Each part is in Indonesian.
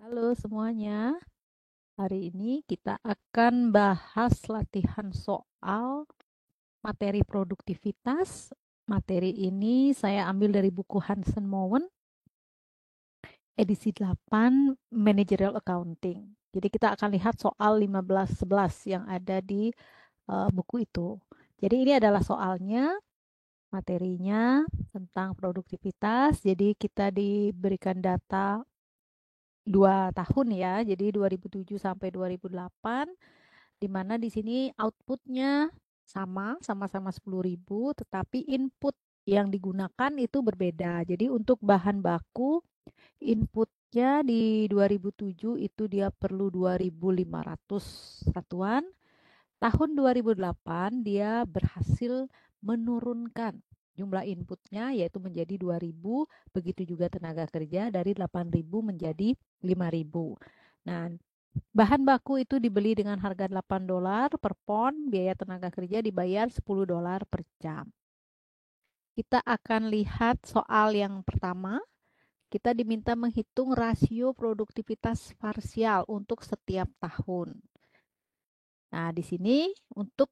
Halo semuanya, hari ini kita akan bahas latihan soal materi produktivitas. Materi ini saya ambil dari buku Hansen Mowen, edisi 8, Managerial Accounting. Jadi kita akan lihat soal 15-11 yang ada di buku itu. Jadi ini adalah soalnya, materinya tentang produktivitas. Jadi kita diberikan data 2 tahun ya, jadi 2007 sampai 2008, di mana di sini outputnya sama-sama 10.000, tetapi input yang digunakan itu berbeda. Jadi untuk bahan baku, inputnya di 2007 itu dia perlu 2.500 satuan. Tahun 2008 dia berhasil menurunkan jumlah inputnya yaitu menjadi 2.000, begitu juga tenaga kerja dari 8.000 menjadi 5.000. Nah, bahan baku itu dibeli dengan harga $8 per pon, biaya tenaga kerja dibayar $10 per jam. Kita akan lihat soal yang pertama. Kita diminta menghitung rasio produktivitas parsial untuk setiap tahun. Nah, di sini untuk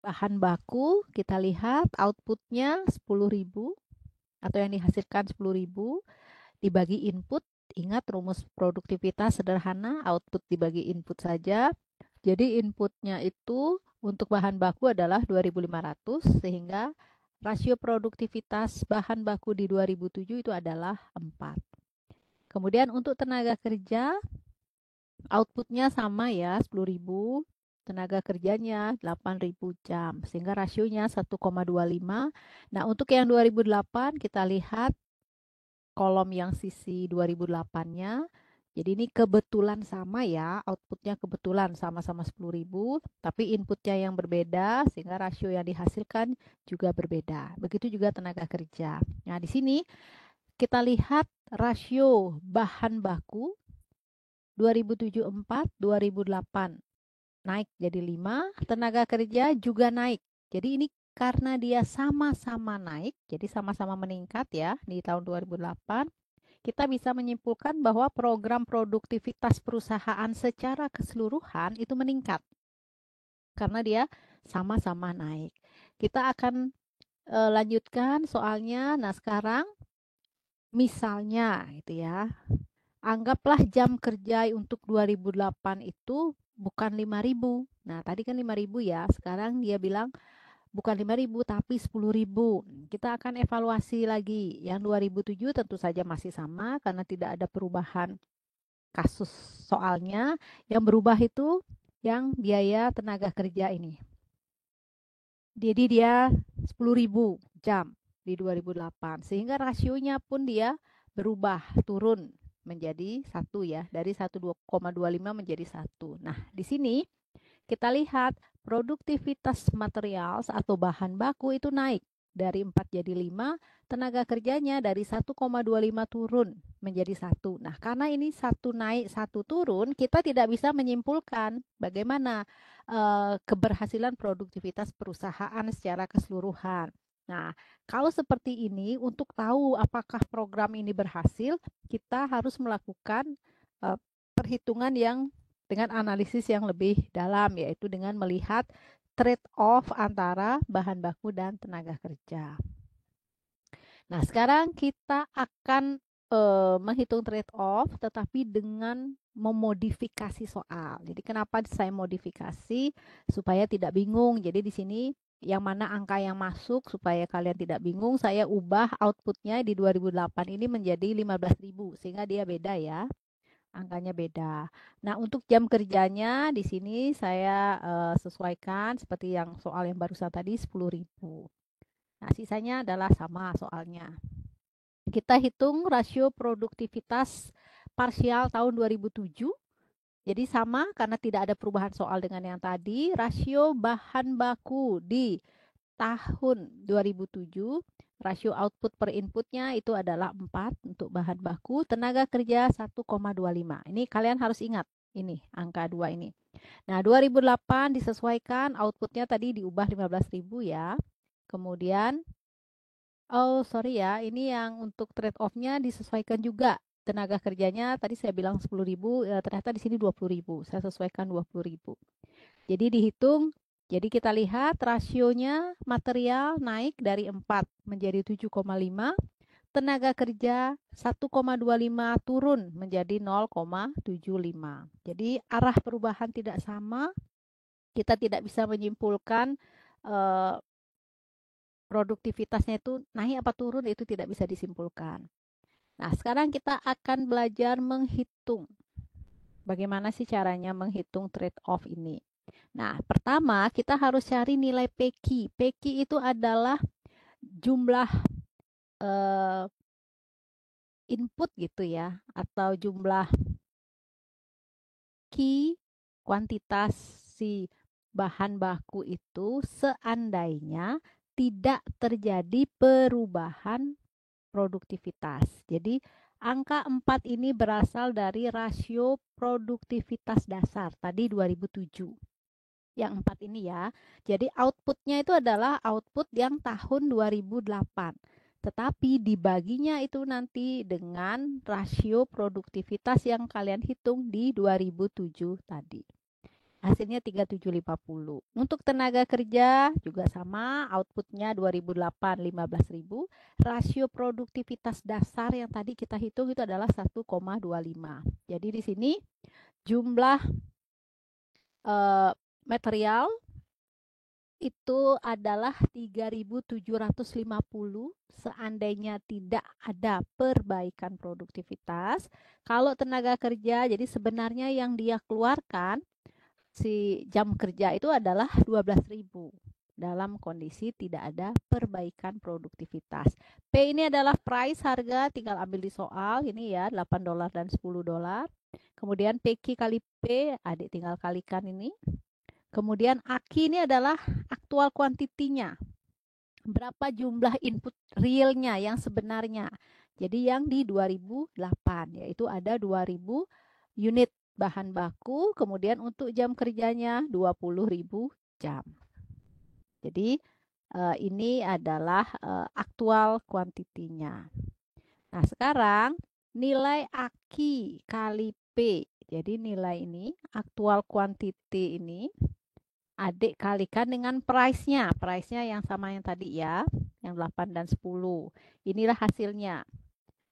bahan baku kita lihat outputnya 10.000 atau yang dihasilkan 10.000 dibagi input. Ingat rumus produktivitas sederhana, output dibagi input saja. Jadi inputnya itu untuk bahan baku adalah 2.500, sehingga rasio produktivitas bahan baku di 2007 itu adalah 4. Kemudian untuk tenaga kerja, outputnya sama ya, 10.000, tenaga kerjanya 8.000 jam, sehingga rasionya 1,25. Nah, untuk yang 2008 kita lihat kolom yang sisi 2008-nya. Jadi ini kebetulan sama ya, outputnya kebetulan sama-sama 10.000, tapi inputnya yang berbeda sehingga rasio yang dihasilkan juga berbeda. Begitu juga tenaga kerja. Nah, di sini kita lihat rasio bahan baku 2007 4, 2008 naik jadi 5, tenaga kerja juga naik. Jadi ini karena dia sama-sama naik, jadi sama-sama meningkat ya di tahun 2008, kita bisa menyimpulkan bahwa program produktivitas perusahaan secara keseluruhan itu meningkat karena dia sama-sama naik. Kita akan lanjutkan soalnya. Nah, sekarang misalnya gitu ya. Anggaplah jam kerja untuk 2008 itu bukan 5.000. Nah, tadi kan 5.000 ya. Sekarang dia bilang bukan 5.000 tapi 10.000. Kita akan evaluasi lagi. Yang 2007 tentu saja masih sama karena tidak ada perubahan kasus soalnya. Yang berubah itu yang biaya tenaga kerja ini. Jadi dia 10.000 jam di 2008. Sehingga rasionya pun dia berubah, turun menjadi 1 ya. Dari 1,25 menjadi 1. Nah, di sini kita lihat produktivitas material atau bahan baku itu naik dari 4 jadi 5, tenaga kerjanya dari 1,25 turun menjadi 1. Nah, karena ini satu naik, satu turun, kita tidak bisa menyimpulkan bagaimana keberhasilan produktivitas perusahaan secara keseluruhan. Nah, kalau seperti ini, untuk tahu apakah program ini berhasil, kita harus melakukan perhitungan yang dengan analisis yang lebih dalam, yaitu dengan melihat trade-off antara bahan baku dan tenaga kerja. Nah, sekarang kita akan menghitung trade-off, tetapi dengan memodifikasi soal. Jadi, kenapa saya modifikasi? Supaya tidak bingung. Jadi, di sini yang mana angka yang masuk supaya kalian tidak bingung, saya ubah outputnya di 2008 ini menjadi 15.000, sehingga dia beda ya. Angkanya beda. Nah, untuk jam kerjanya di sini saya sesuaikan seperti yang soal yang barusan tadi 10.000. Nah, sisanya adalah sama soalnya. Kita hitung rasio produktivitas parsial tahun 2007. Jadi sama karena tidak ada perubahan soal dengan yang tadi. Rasio bahan baku di tahun 2007, rasio output per inputnya itu adalah 4 untuk bahan baku, tenaga kerja 1,25. Ini kalian harus ingat, ini angka 2 ini. Nah, 2008 disesuaikan, outputnya tadi diubah 15.000 ya. Kemudian, oh sorry ya, ini yang untuk trade off-nya disesuaikan juga. tenaga kerjanya tadi saya bilang 10.000, ternyata di sini 20.000. Saya sesuaikan 20.000. Jadi dihitung, jadi kita lihat rasionya material naik dari 4 menjadi 7,5, tenaga kerja 1,25 turun menjadi 0,75. Jadi arah perubahan tidak sama, kita tidak bisa menyimpulkan eh, produktivitasnya itu naik apa turun, itu tidak bisa disimpulkan. Nah, sekarang kita akan belajar menghitung. Bagaimana sih caranya menghitung trade-off ini? Nah, pertama kita harus cari nilai PQ. PQ itu adalah jumlah eh, input gitu ya, atau jumlah key kuantitas si bahan baku itu seandainya tidak terjadi perubahan produktivitas. Jadi angka 4 ini berasal dari rasio produktivitas dasar tadi 2007. Yang 4 ini ya. Jadi outputnya itu adalah output yang tahun 2008. Tetapi dibaginya itu nanti dengan rasio produktivitas yang kalian hitung di 2007 tadi. Hasilnya 3750. Untuk tenaga kerja juga sama, outputnya 2008 15.000. Rasio produktivitas dasar yang tadi kita hitung itu adalah 1,25. Jadi di sini jumlah material itu adalah 3.750 seandainya tidak ada perbaikan produktivitas. Kalau tenaga kerja, jadi sebenarnya yang dia keluarkan si jam kerja itu adalah 12.000 dalam kondisi tidak ada perbaikan produktivitas. P ini adalah price, harga, tinggal ambil di soal ini ya, $8 dan $10. Kemudian PQ kali P, adik tinggal kalikan ini. Kemudian AKI ini adalah aktual kuantitinya. Berapa jumlah input realnya yang sebenarnya. Jadi yang di 2008 yaitu ada 2000 unit bahan baku, kemudian untuk jam kerjanya 20.000 jam. Jadi ini adalah aktual kuantitinya. Nah, sekarang nilai AKI kali P. Jadi nilai ini aktual quantity ini adik kalikan dengan price-nya. Price-nya yang sama yang tadi ya, yang 8 dan 10. Inilah hasilnya.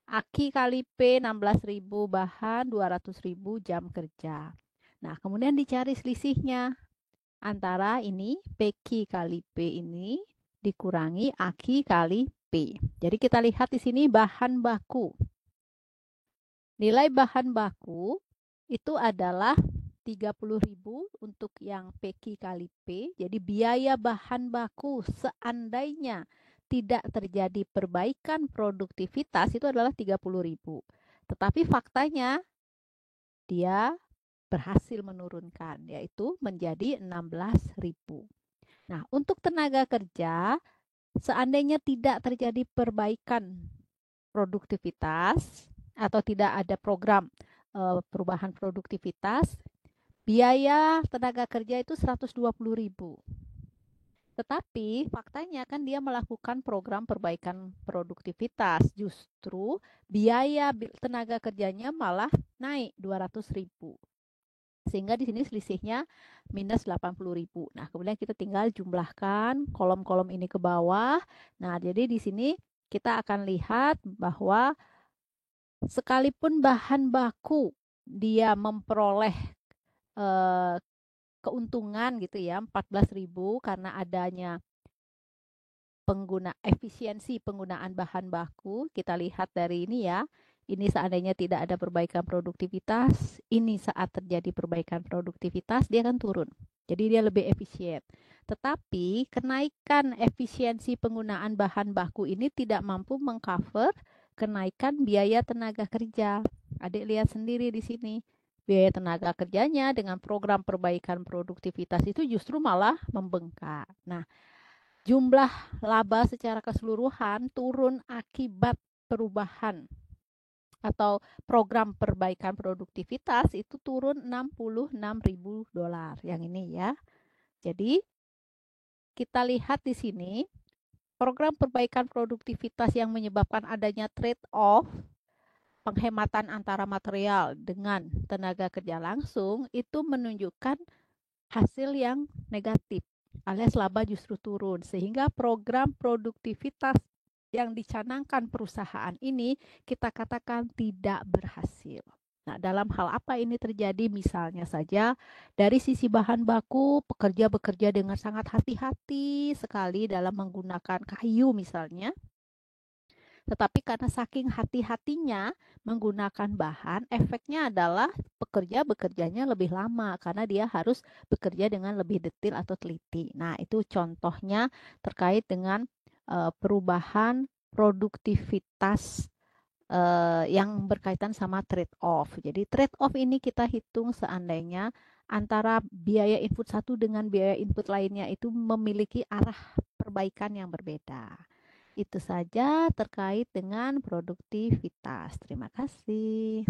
AKI kali P 16.000 bahan, 200.000 jam kerja. Nah, kemudian dicari selisihnya antara ini PQ kali P ini dikurangi AKI kali P. Jadi kita lihat di sini bahan baku. Nilai bahan baku itu adalah 30.000 untuk yang PQ kali P. Jadi biaya bahan baku seandainya tidak terjadi perbaikan produktivitas itu adalah 30.000. Tetapi faktanya dia berhasil menurunkan, yaitu menjadi 16.000. Nah, untuk tenaga kerja seandainya tidak terjadi perbaikan produktivitas atau tidak ada program perubahan produktivitas, biaya tenaga kerja itu 120.000. Tetapi faktanya kan dia melakukan program perbaikan produktivitas, justru biaya tenaga kerjanya malah naik 200.000. Sehingga di sini selisihnya minus 80.000. Nah, kemudian kita tinggal jumlahkan kolom-kolom ini ke bawah. Nah, jadi di sini kita akan lihat bahwa sekalipun bahan baku dia memperoleh eh, keuntungan gitu ya 14.000 karena adanya efisiensi penggunaan bahan baku. Kita lihat dari ini ya. Ini seandainya tidak ada perbaikan produktivitas, ini saat terjadi perbaikan produktivitas dia akan turun. Jadi dia lebih efisien. Tetapi kenaikan efisiensi penggunaan bahan baku ini tidak mampu mengcover kenaikan biaya tenaga kerja. Adik lihat sendiri di sini. Biaya tenaga kerjanya dengan program perbaikan produktivitas itu justru malah membengkak. Nah, jumlah laba secara keseluruhan turun akibat perubahan atau program perbaikan produktivitas itu turun $66.000 yang ini ya. Jadi kita lihat di sini program perbaikan produktivitas yang menyebabkan adanya trade off penghematan antara material dengan tenaga kerja langsung itu menunjukkan hasil yang negatif, alias laba justru turun, sehingga program produktivitas yang dicanangkan perusahaan ini kita katakan tidak berhasil. Nah, dalam hal apa ini terjadi? Misalnya saja dari sisi bahan baku, pekerja bekerja dengan sangat hati-hati sekali dalam menggunakan kayu misalnya, tetapi karena saking hati-hatinya menggunakan bahan, efeknya adalah pekerja bekerjanya lebih lama karena dia harus bekerja dengan lebih detail atau teliti. Nah, itu contohnya terkait dengan perubahan produktivitas yang berkaitan sama trade off. Jadi trade off ini kita hitung seandainya antara biaya input satu dengan biaya input lainnya itu memiliki arah perbaikan yang berbeda. Itu saja terkait dengan produktivitas. Terima kasih.